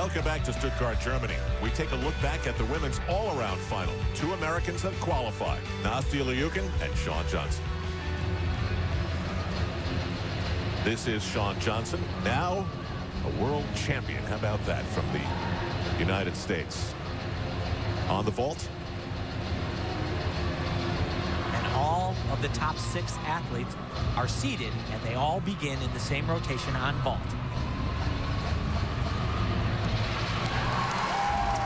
Welcome back to Stuttgart, Germany. We take a look back at the women's all-around final. Two Americans have qualified, Nastia Liukin and Shawn Johnson. This is Shawn Johnson, now a world champion. How about that from the United States? On the vault. And all of the top 6 athletes are seated, and they all begin in the same rotation on vault.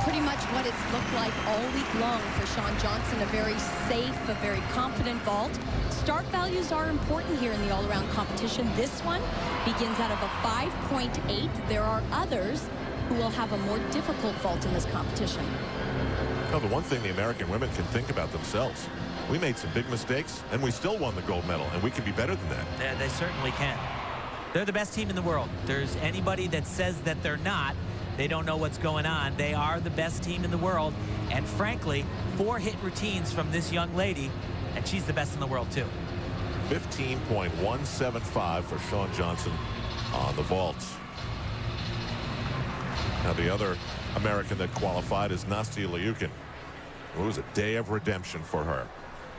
Pretty much what it's looked like all week long for Shawn Johnson. A very safe, a very confident vault. Start values are important here in the all-around competition. This one begins out of a 5.8. There are others who will have a more difficult vault in this competition. Well, the one thing the American women can think about themselves, we made some big mistakes, and we still won the gold medal, and we can be better than that. They certainly can. They're the best team in the world. There's anybody that says that they're not, they don't know what's going on. They are the best team in the world. And frankly, 4 hit routines from this young lady, and she's the best in the world too. 15.175 for Shawn Johnson on the vault. Now the other American that qualified is Nastia Liukin. It was a day of redemption for her.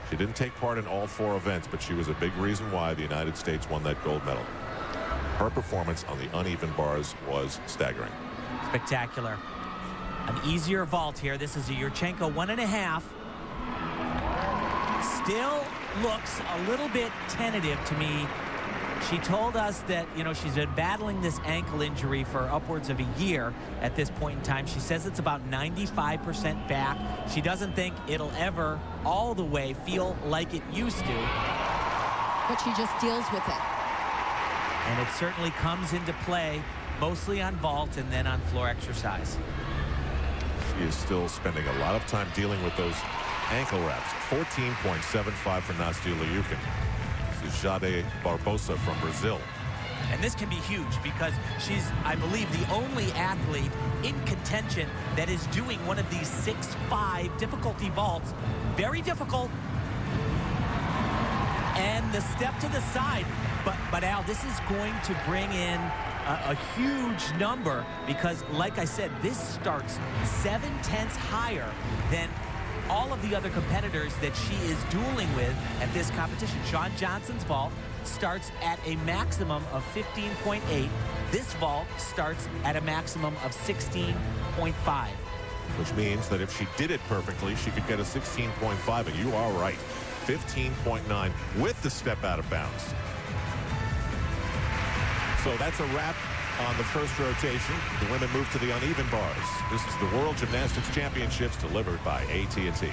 She didn't take part in all 4 events, but she was a big reason why the United States won that gold medal. Her performance on the uneven bars was staggering. Spectacular. An easier vault here. This is a Yurchenko 1.5. Still looks a little bit tentative to me. She told us that, you know, she's been battling this ankle injury for upwards of a year at this point in time. She says it's about 95% back. She doesn't think it'll ever all the way feel like it used to. But she just deals with it. And it certainly comes into play mostly on vault and then on floor exercise. She is still spending a lot of time dealing with those ankle wraps. 14.75 for Nastia Liukin. This is Jade Barbosa from Brazil. And this can be huge because she's, I believe, the only athlete in contention that is doing one of these 6'5" difficulty vaults. Very difficult. And the step to the side. But Al, this is going to bring in a huge number because, like I said, this starts 7/10 higher than all of the other competitors that she is dueling with at this competition. Shawn Johnson's vault starts at a maximum of 15.8. This vault starts at a maximum of 16.5. Which means that if she did it perfectly, she could get a 16.5, and you are right. 15.9 with the step out of bounds. So that's a wrap on the first rotation. The women move to the uneven bars. This is the World Gymnastics Championships delivered by AT&T.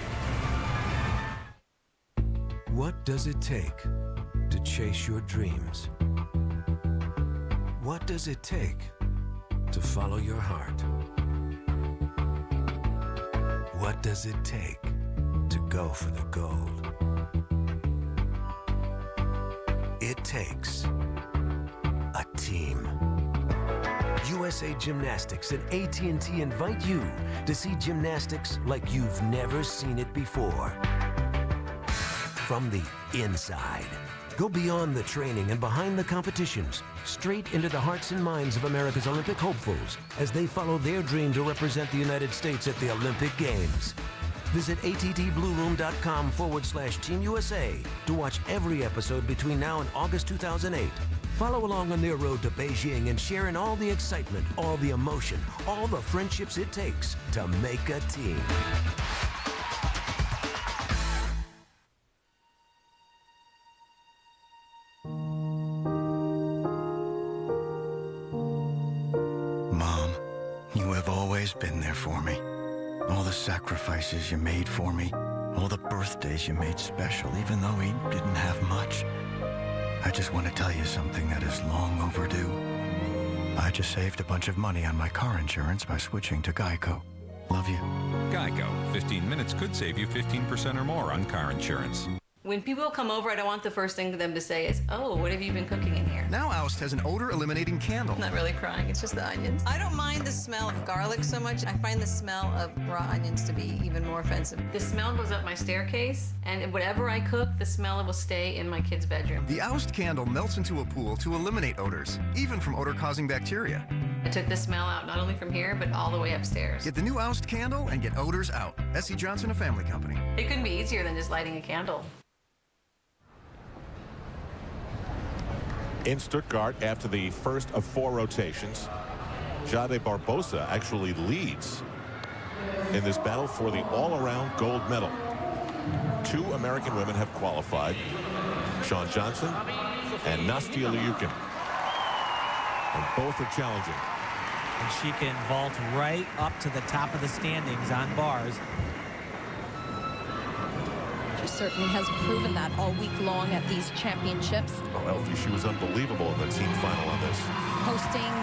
What does it take to chase your dreams? What does it take to follow your heart? What does it take to go for the gold? It takes a team. USA Gymnastics and AT&T invite you to see gymnastics like you've never seen it before. From the inside, go beyond the training and behind the competitions, straight into the hearts and minds of America's Olympic hopefuls as they follow their dream to represent the United States at the Olympic Games. Visit attblueroom.com/Team USA to watch every episode between now and August 2008. Follow along on their road to Beijing and share in all the excitement, all the emotion, all the friendships it takes to make a team. Mom, you have always been there for me. All the sacrifices you made for me, all the birthdays you made special, even though we didn't have much. I just want to tell you something that is long overdue. I just saved a bunch of money on my car insurance by switching to Geico. Love you. Geico. 15 minutes could save you 15% or more on car insurance. When people come over, I don't want the first thing for them to say is, "Oh, what have you been cooking in here?" Now Oust has an odor-eliminating candle. I'm not really crying, it's just the onions. I don't mind the smell of garlic so much. I find the smell of raw onions to be even more offensive. The smell goes up my staircase, and whatever I cook, the smell will stay in my kid's bedroom. The Oust candle melts into a pool to eliminate odors, even from odor-causing bacteria. I took the smell out not only from here, but all the way upstairs. Get the new Oust candle and get odors out. S.C. Johnson, a family company. It couldn't be easier than just lighting a candle. In Stuttgart, after the first of 4 rotations, Jade Barbosa actually leads in this battle for the all-around gold medal. 2 American women have qualified, Shawn Johnson and Nastya Liukin, and both are challenging. And she can vault right up to the top of the standings on bars. She certainly has proven that all week long at these championships. Oh, Elfie, she was unbelievable in the team final on this. Posting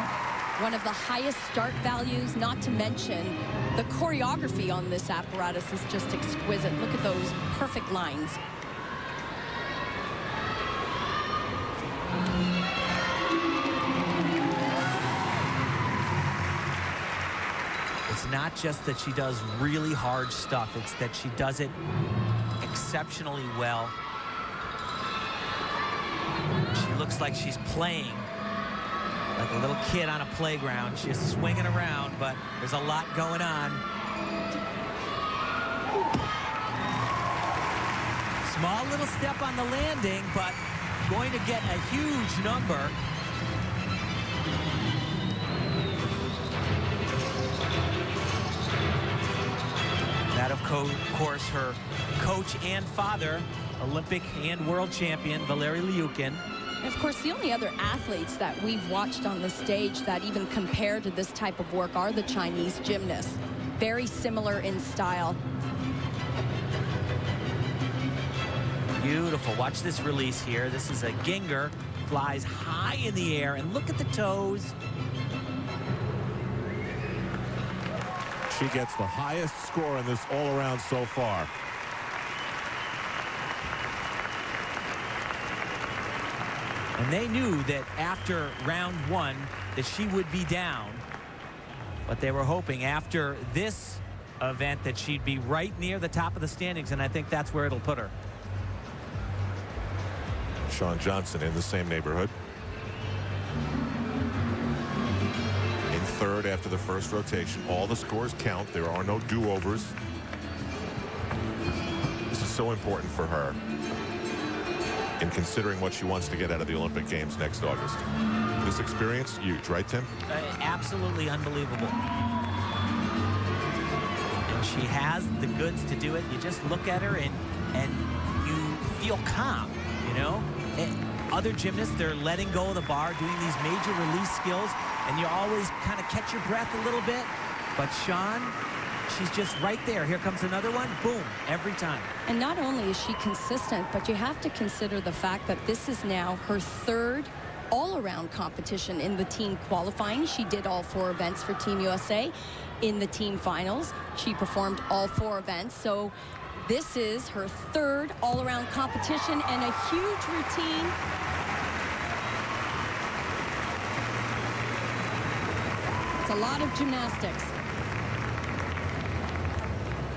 one of the highest start values, not to mention the choreography on this apparatus is just exquisite. Look at those perfect lines. It's not just that she does really hard stuff, it's that she does it exceptionally well. She looks like she's playing like a little kid on a playground. She's swinging around, but there's a lot going on. Small little step on the landing, but going to get a huge number. That, of course, her coach and father, Olympic and world champion Valery Liukin. Of course, the only other athletes that we've watched on the stage that even compare to this type of work are the Chinese gymnasts. Very similar in style. Beautiful. Watch this release here. This is a Ginger. Flies high in the air, and look at the toes. She gets the highest score in this all-around so far. And they knew that after round 1 that she would be down. But they were hoping after this event that she'd be right near the top of the standings, and I think that's where it'll put her. Shawn Johnson in the same neighborhood. In 3rd after the first rotation. All the scores count. There are no do-overs. This is so important for her in considering what she wants to get out of the Olympic Games next August. This experience, huge, right, Tim? Absolutely unbelievable. And she has the goods to do it. You just look at her and you feel calm, you know? Other gymnasts, they're letting go of the bar, doing these major release skills, and you always kind of catch your breath a little bit. But Shawn, she's just right there. Here comes another one. Boom, every time. And not only is she consistent, but you have to consider the fact that this is now her 3rd all-around competition in the team qualifying. She did all 4 events for Team USA. In the team finals, she performed all 4 events. So this is her 3rd all-around competition and a huge routine. It's a lot of gymnastics.